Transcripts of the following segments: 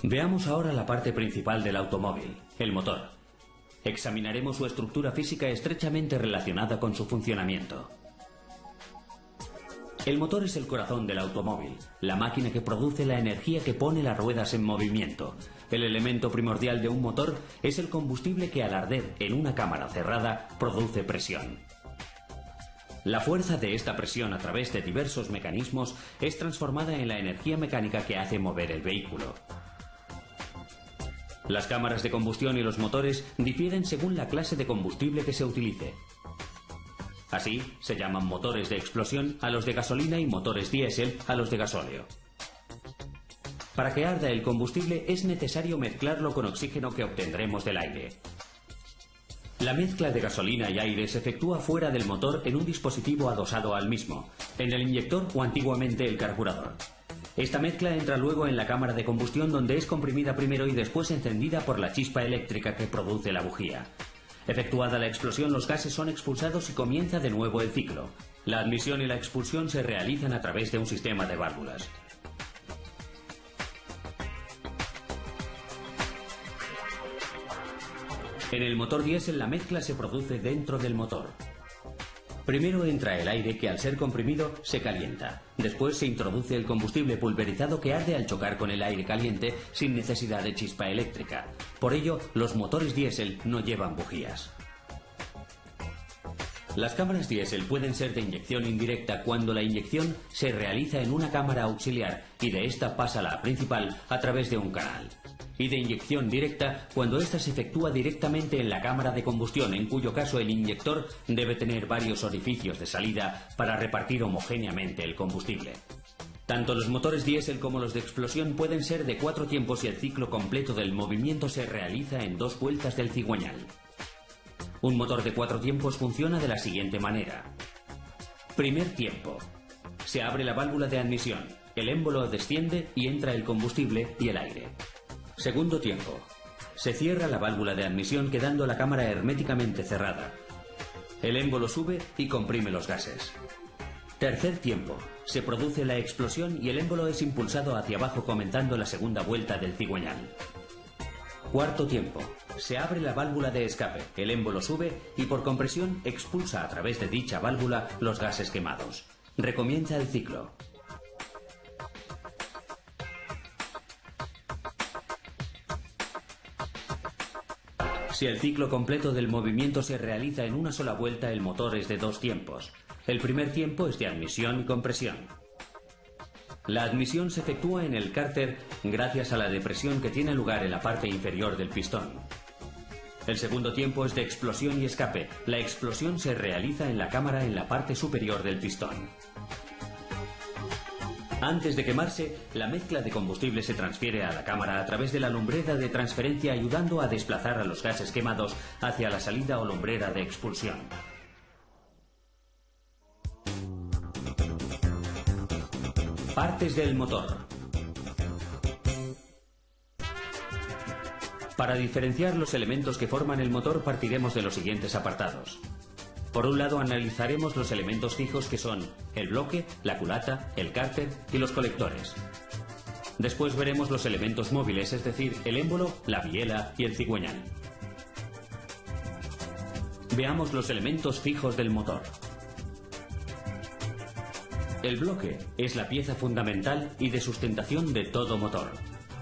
Veamos ahora la parte principal del automóvil, el motor. Examinaremos su estructura física estrechamente relacionada con su funcionamiento. El motor es el corazón del automóvil, la máquina que produce la energía que pone las ruedas en movimiento. El elemento primordial de un motor es el combustible que al arder en una cámara cerrada produce presión. La fuerza de esta presión a través de diversos mecanismos es transformada en la energía mecánica que hace mover el vehículo. Las cámaras de combustión y los motores difieren según la clase de combustible que se utilice. Así, se llaman motores de explosión a los de gasolina y motores diésel a los de gasóleo. Para que arda el combustible es necesario mezclarlo con oxígeno que obtendremos del aire. La mezcla de gasolina y aire se efectúa fuera del motor en un dispositivo adosado al mismo, en el inyector o antiguamente el carburador. Esta mezcla entra luego en la cámara de combustión, donde es comprimida primero y después encendida por la chispa eléctrica que produce la bujía. Efectuada la explosión, los gases son expulsados y comienza de nuevo el ciclo. La admisión y la expulsión se realizan a través de un sistema de válvulas. En el motor diésel la mezcla se produce dentro del motor. Primero entra el aire que al ser comprimido se calienta. Después se introduce el combustible pulverizado que arde al chocar con el aire caliente sin necesidad de chispa eléctrica. Por ello, los motores diésel no llevan bujías. Las cámaras diésel pueden ser de inyección indirecta cuando la inyección se realiza en una cámara auxiliar y de esta pasa a la principal a través de un canal. Y de inyección directa cuando ésta se efectúa directamente en la cámara de combustión, en cuyo caso el inyector debe tener varios orificios de salida para repartir homogéneamente el combustible. Tanto los motores diésel como los de explosión pueden ser de 4 tiempos y el ciclo completo del movimiento se realiza en 2 vueltas del cigüeñal. Un motor de 4 tiempos funciona de la siguiente manera. Primer tiempo. Se abre la válvula de admisión, el émbolo desciende y entra el combustible y el aire. Segundo tiempo. Se cierra la válvula de admisión quedando la cámara herméticamente cerrada. El émbolo sube y comprime los gases. Tercer tiempo. Se produce la explosión y el émbolo es impulsado hacia abajo comenzando la segunda vuelta del cigüeñal. Cuarto tiempo. Se abre la válvula de escape, el émbolo sube y por compresión expulsa a través de dicha válvula los gases quemados. Recomienza el ciclo. Si el ciclo completo del movimiento se realiza en una sola vuelta, el motor es de 2 tiempos. El primer tiempo es de admisión y compresión. La admisión se efectúa en el cárter gracias a la depresión que tiene lugar en la parte inferior del pistón. El segundo tiempo es de explosión y escape. La explosión se realiza en la cámara en la parte superior del pistón. Antes de quemarse, la mezcla de combustible se transfiere a la cámara a través de la lumbrera de transferencia, ayudando a desplazar a los gases quemados hacia la salida o lumbrera de expulsión. Partes del motor. Para diferenciar los elementos que forman el motor partiremos de los siguientes apartados. Por un lado analizaremos los elementos fijos que son el bloque, la culata, el cárter y los colectores. Después veremos los elementos móviles, es decir, el émbolo, la biela y el cigüeñal. Veamos los elementos fijos del motor. El bloque es la pieza fundamental y de sustentación de todo motor.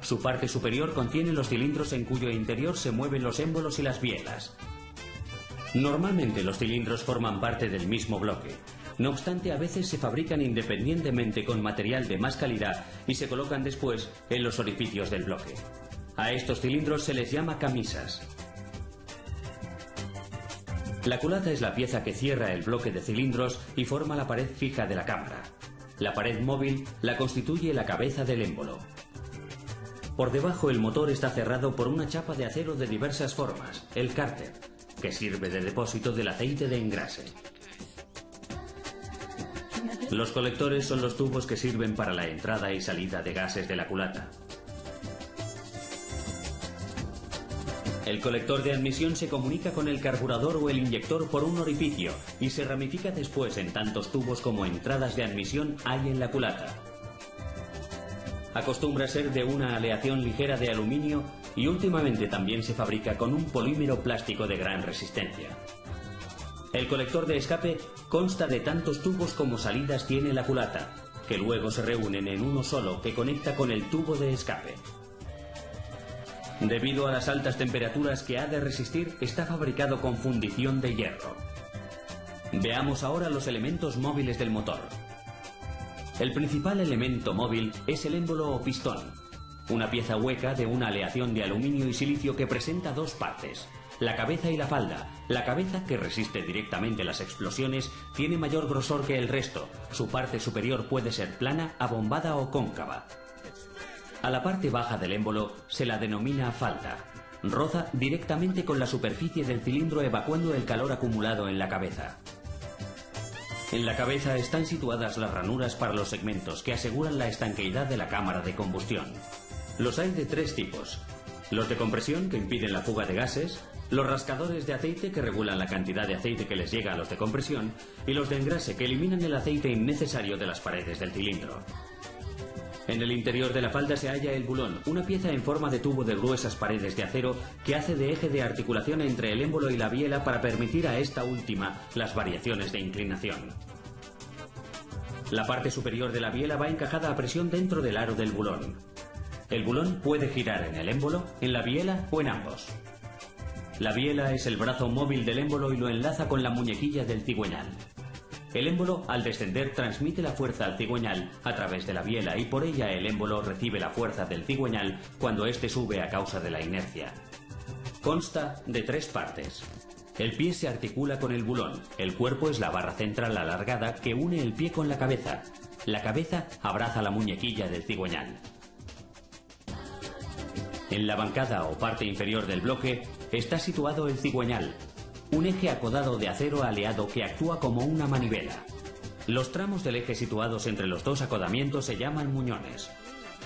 Su parte superior contiene los cilindros en cuyo interior se mueven los émbolos y las bielas. Normalmente los cilindros forman parte del mismo bloque. No obstante, a veces se fabrican independientemente con material de más calidad y se colocan después en los orificios del bloque. A estos cilindros se les llama camisas. La culata es la pieza que cierra el bloque de cilindros y forma la pared fija de la cámara. La pared móvil la constituye la cabeza del émbolo. Por debajo el motor está cerrado por una chapa de acero de diversas formas, el cárter, que sirve de depósito del aceite de engrase. Los colectores son los tubos que sirven para la entrada y salida de gases de la culata. El colector de admisión se comunica con el carburador o el inyector por un orificio y se ramifica después en tantos tubos como entradas de admisión hay en la culata. Acostumbra ser de una aleación ligera de aluminio y últimamente también se fabrica con un polímero plástico de gran resistencia. El colector de escape consta de tantos tubos como salidas tiene la culata, que luego se reúnen en uno solo que conecta con el tubo de escape. Debido a las altas temperaturas que ha de resistir, está fabricado con fundición de hierro. Veamos ahora los elementos móviles del motor. El principal elemento móvil es el émbolo o pistón, una pieza hueca de una aleación de aluminio y silicio que presenta dos partes, la cabeza y la falda. La cabeza, que resiste directamente las explosiones, tiene mayor grosor que el resto. Su parte superior puede ser plana, abombada o cóncava. A la parte baja del émbolo se la denomina falda. Roza directamente con la superficie del cilindro evacuando el calor acumulado en la cabeza. En la cabeza están situadas las ranuras para los segmentos que aseguran la estanqueidad de la cámara de combustión. Los hay de tres tipos: los de compresión, que impiden la fuga de gases; los rascadores de aceite, que regulan la cantidad de aceite que les llega a los de compresión; y los de engrase, que eliminan el aceite innecesario de las paredes del cilindro. En el interior de la falda se halla el bulón, una pieza en forma de tubo de gruesas paredes de acero que hace de eje de articulación entre el émbolo y la biela para permitir a esta última las variaciones de inclinación. La parte superior de la biela va encajada a presión dentro del aro del bulón. El bulón puede girar en el émbolo, en la biela o en ambos. La biela es el brazo móvil del émbolo y lo enlaza con la muñequilla del cigüeñal. El émbolo, al descender, transmite la fuerza al cigüeñal a través de la biela y por ella el émbolo recibe la fuerza del cigüeñal cuando éste sube a causa de la inercia. Consta de tres partes. El pie se articula con el bulón, el cuerpo es la barra central alargada que une el pie con la cabeza. La cabeza abraza la muñequilla del cigüeñal. En la bancada o parte inferior del bloque está situado el cigüeñal, un eje acodado de acero aleado que actúa como una manivela. Los tramos del eje situados entre los dos acodamientos se llaman muñones.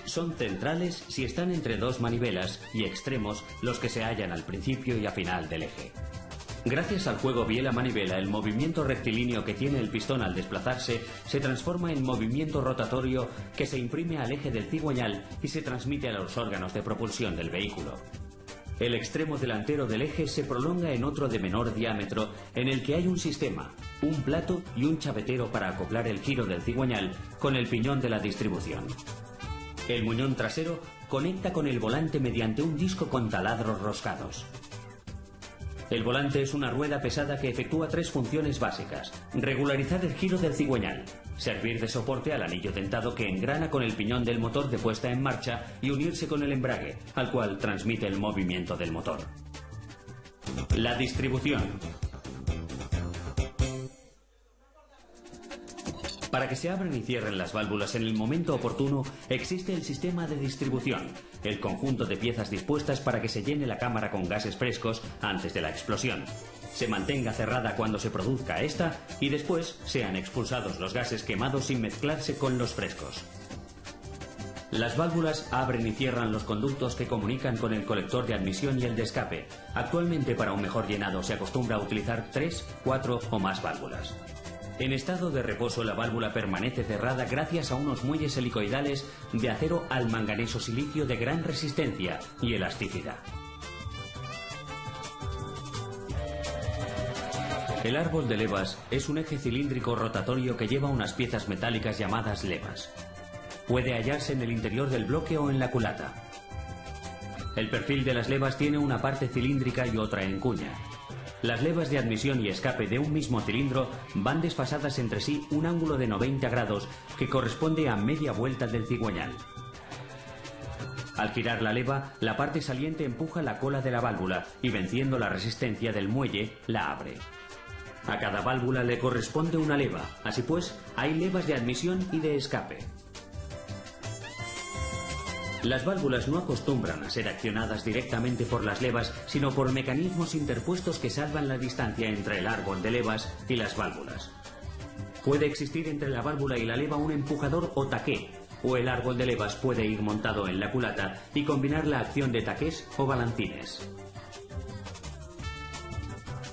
Son centrales si están entre dos manivelas y extremos los que se hallan al principio y a final del eje. Gracias al juego biela-manivela, el movimiento rectilíneo que tiene el pistón al desplazarse se transforma en movimiento rotatorio que se imprime al eje del cigüeñal y se transmite a los órganos de propulsión del vehículo. El extremo delantero del eje se prolonga en otro de menor diámetro en el que hay un sistema, un plato y un chavetero para acoplar el giro del cigüeñal con el piñón de la distribución. El muñón trasero conecta con el volante mediante un disco con taladros roscados. El volante es una rueda pesada que efectúa tres funciones básicas: regularizar el giro del cigüeñal, servir de soporte al anillo dentado que engrana con el piñón del motor de puesta en marcha y unirse con el embrague, al cual transmite el movimiento del motor. La distribución. Para que se abran y cierren las válvulas en el momento oportuno, existe el sistema de distribución, el conjunto de piezas dispuestas para que se llene la cámara con gases frescos antes de la explosión, se mantenga cerrada cuando se produzca esta y después sean expulsados los gases quemados sin mezclarse con los frescos. Las válvulas abren y cierran los conductos que comunican con el colector de admisión y el de escape. Actualmente, para un mejor llenado se acostumbra a utilizar 3, 4 o más válvulas. En estado de reposo, la válvula permanece cerrada gracias a unos muelles helicoidales de acero al manganeso silicio de gran resistencia y elasticidad. El árbol de levas es un eje cilíndrico rotatorio que lleva unas piezas metálicas llamadas levas. Puede hallarse en el interior del bloque o en la culata. El perfil de las levas tiene una parte cilíndrica y otra en cuña. Las levas de admisión y escape de un mismo cilindro van desfasadas entre sí un ángulo de 90 grados que corresponde a media vuelta del cigüeñal. Al girar la leva, la parte saliente empuja la cola de la válvula y, venciendo la resistencia del muelle, la abre. A cada válvula le corresponde una leva, así pues, hay levas de admisión y de escape. Las válvulas no acostumbran a ser accionadas directamente por las levas, sino por mecanismos interpuestos que salvan la distancia entre el árbol de levas y las válvulas. Puede existir entre la válvula y la leva un empujador o taqué, o el árbol de levas puede ir montado en la culata y combinar la acción de taqués o balancines.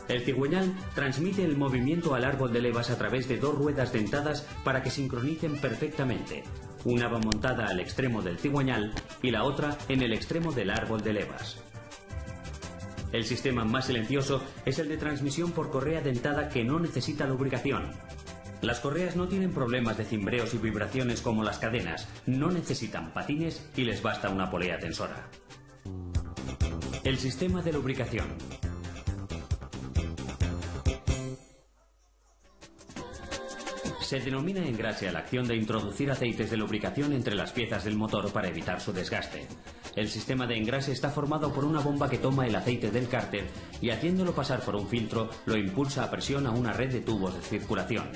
El cigüeñal transmite el movimiento al árbol de levas a través de dos ruedas dentadas para que sincronicen perfectamente. una va montada al extremo del cigüeñal y la otra en el extremo del árbol de levas. El sistema más silencioso es el de transmisión por correa dentada que no necesita lubricación. Las correas no tienen problemas de cimbreos y vibraciones como las cadenas, no necesitan patines y les basta una polea tensora. El sistema de lubricación. Se denomina engrase a la acción de introducir aceites de lubricación entre las piezas del motor para evitar su desgaste. El sistema de engrase está formado por una bomba que toma el aceite del cárter y, haciéndolo pasar por un filtro, lo impulsa a presión a una red de tubos de circulación.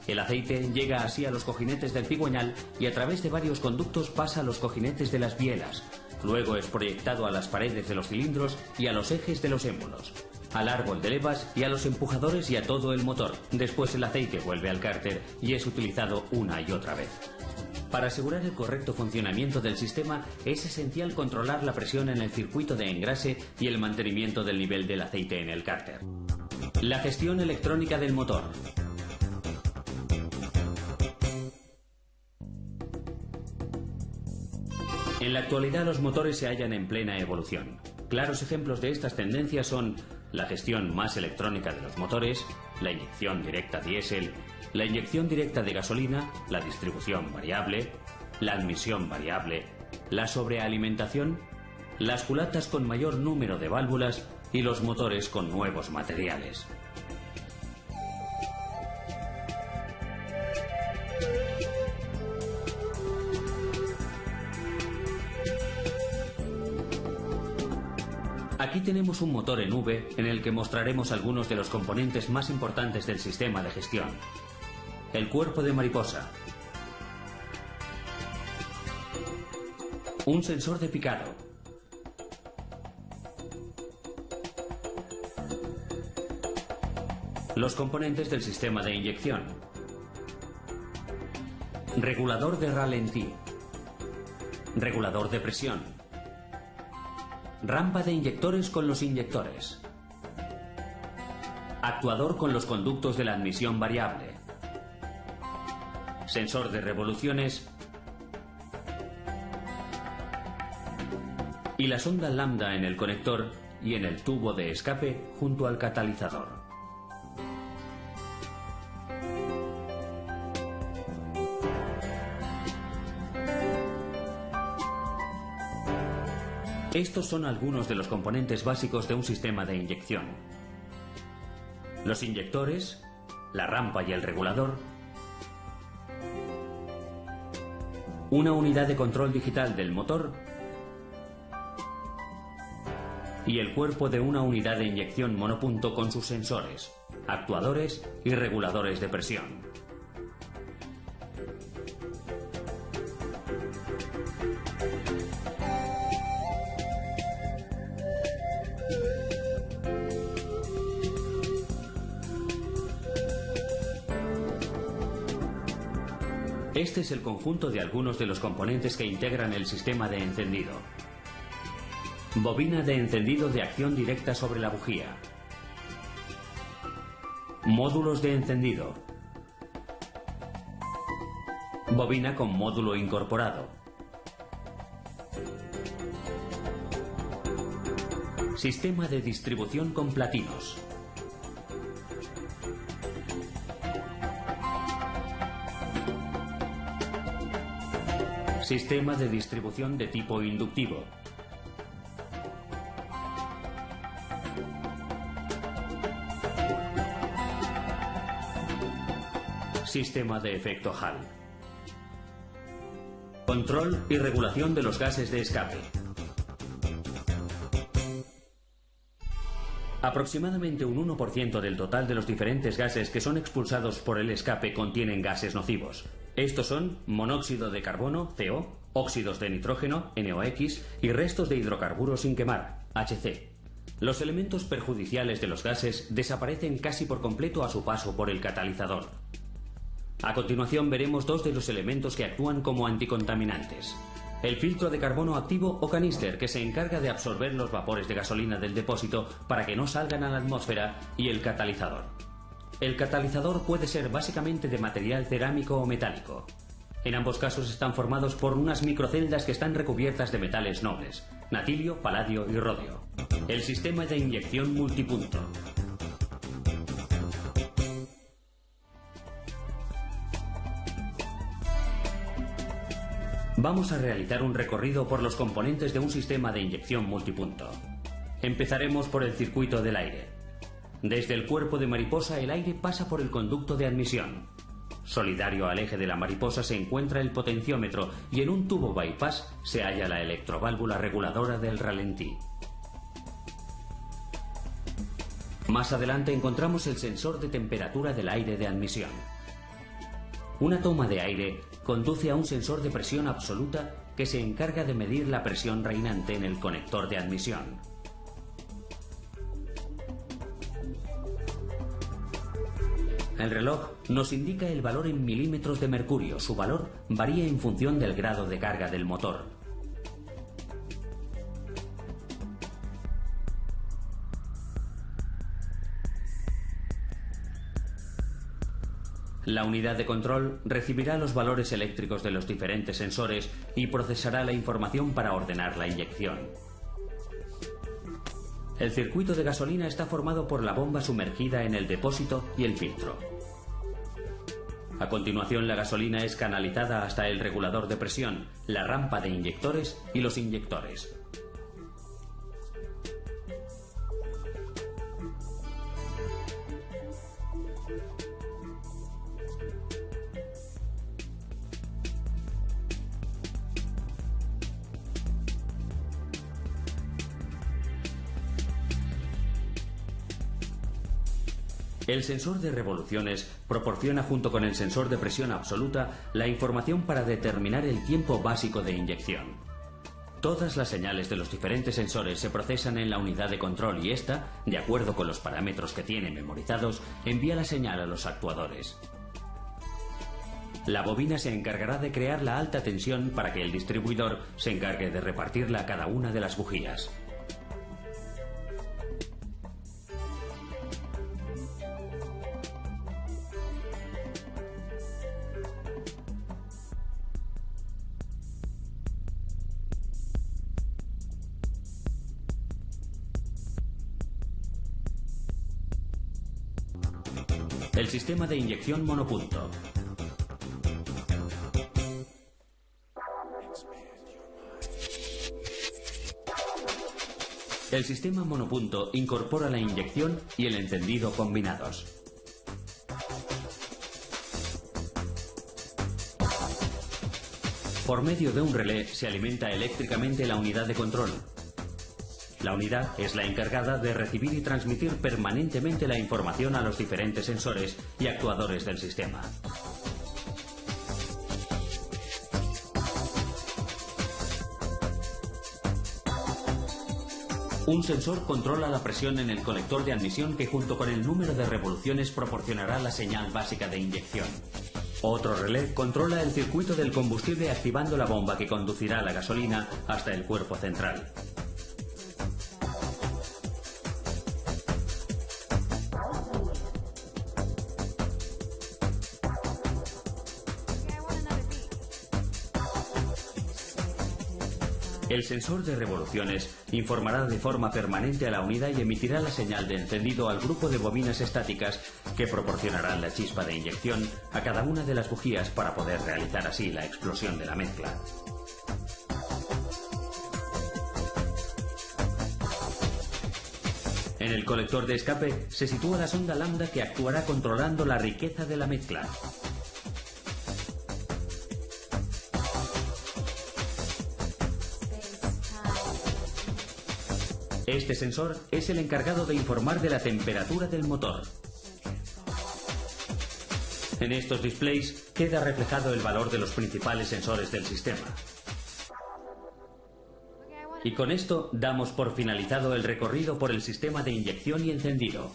El aceite llega así a los cojinetes del cigüeñal y a través de varios conductos pasa a los cojinetes de las bielas. Luego es proyectado a las paredes de los cilindros y a los ejes de los émulos, al árbol de levas y a los empujadores y a todo el motor. Después el aceite vuelve al cárter y es utilizado una y otra vez. Para asegurar el correcto funcionamiento del sistema es esencial controlar la presión en el circuito de engrase y el mantenimiento del nivel del aceite en el cárter. La gestión electrónica del motor. En la actualidad los motores se hallan en plena evolución. Claros ejemplos de estas tendencias son la gestión más electrónica de los motores, la inyección directa diésel, la inyección directa de gasolina, la distribución variable, la admisión variable, la sobrealimentación, las culatas con mayor número de válvulas y los motores con nuevos materiales. Aquí tenemos un motor en V en el que mostraremos algunos de los componentes más importantes del sistema de gestión. El cuerpo de mariposa. Un sensor de picado. Los componentes del sistema de inyección. Regulador de ralentí. Regulador de presión. Rampa de inyectores con los inyectores. Actuador con los conductos de la admisión variable. Sensor de revoluciones. Y la sonda lambda en el conector y en el tubo de escape junto al catalizador. Estos son algunos de los componentes básicos de un sistema de inyección. Los inyectores, la rampa y el regulador, una unidad de control digital del motor y el cuerpo de una unidad de inyección monopunto con sus sensores, actuadores y reguladores de presión. Este es el conjunto de algunos de los componentes que integran el sistema de encendido. Bobina de encendido de acción directa sobre la bujía. Módulos de encendido. Bobina con módulo incorporado. Sistema de distribución con platinos. Sistema de distribución de tipo inductivo. Sistema de efecto Hall. Control y regulación de los gases de escape. Aproximadamente un 1% del total de los diferentes gases que son expulsados por el escape contienen gases nocivos. Estos son monóxido de carbono, CO, óxidos de nitrógeno, NOx, y restos de hidrocarburos sin quemar, HC. Los elementos perjudiciales de los gases desaparecen casi por completo a su paso por el catalizador. A continuación veremos dos de los elementos que actúan como anticontaminantes. El filtro de carbono activo o caníster, que se encarga de absorber los vapores de gasolina del depósito para que no salgan a la atmósfera, y el catalizador. El catalizador puede ser básicamente de material cerámico o metálico. En ambos casos están formados por unas microceldas que están recubiertas de metales nobles, natilio, paladio y rodio. El sistema de inyección multipunto. Vamos a realizar un recorrido por los componentes de un sistema de inyección multipunto. Empezaremos por el circuito del aire. Desde el cuerpo de mariposa el aire pasa por el conducto de admisión. Solidario al eje de la mariposa se encuentra el potenciómetro y en un tubo bypass se halla la electroválvula reguladora del ralentí. Más adelante encontramos el sensor de temperatura del aire de admisión. Una toma de aire conduce a un sensor de presión absoluta que se encarga de medir la presión reinante en el conector de admisión. El reloj nos indica el valor en milímetros de mercurio. Su valor varía en función del grado de carga del motor. La unidad de control recibirá los valores eléctricos de los diferentes sensores y procesará la información para ordenar la inyección. El circuito de gasolina está formado por la bomba sumergida en el depósito y el filtro. A continuación, la gasolina es canalizada hasta el regulador de presión, la rampa de inyectores y los inyectores. El sensor de revoluciones proporciona junto con el sensor de presión absoluta la información para determinar el tiempo básico de inyección. Todas las señales de los diferentes sensores se procesan en la unidad de control y esta, de acuerdo con los parámetros que tiene memorizados, envía la señal a los actuadores. La bobina se encargará de crear la alta tensión para que el distribuidor se encargue de repartirla a cada una de las bujías. El sistema de inyección monopunto. El sistema monopunto incorpora la inyección y el encendido combinados. Por medio de un relé se alimenta eléctricamente la unidad de control. La unidad es la encargada de recibir y transmitir permanentemente la información a los diferentes sensores y actuadores del sistema. Un sensor controla la presión en el colector de admisión que junto con el número de revoluciones proporcionará la señal básica de inyección. Otro relé controla el circuito del combustible activando la bomba que conducirá la gasolina hasta el cuerpo central. El sensor de revoluciones informará de forma permanente a la unidad y emitirá la señal de encendido al grupo de bobinas estáticas que proporcionarán la chispa de inyección a cada una de las bujías para poder realizar así la explosión de la mezcla. En el colector de escape se sitúa la sonda lambda que actuará controlando la riqueza de la mezcla. Este sensor es el encargado de informar de la temperatura del motor. En estos displays queda reflejado el valor de los principales sensores del sistema. Y con esto damos por finalizado el recorrido por el sistema de inyección y encendido.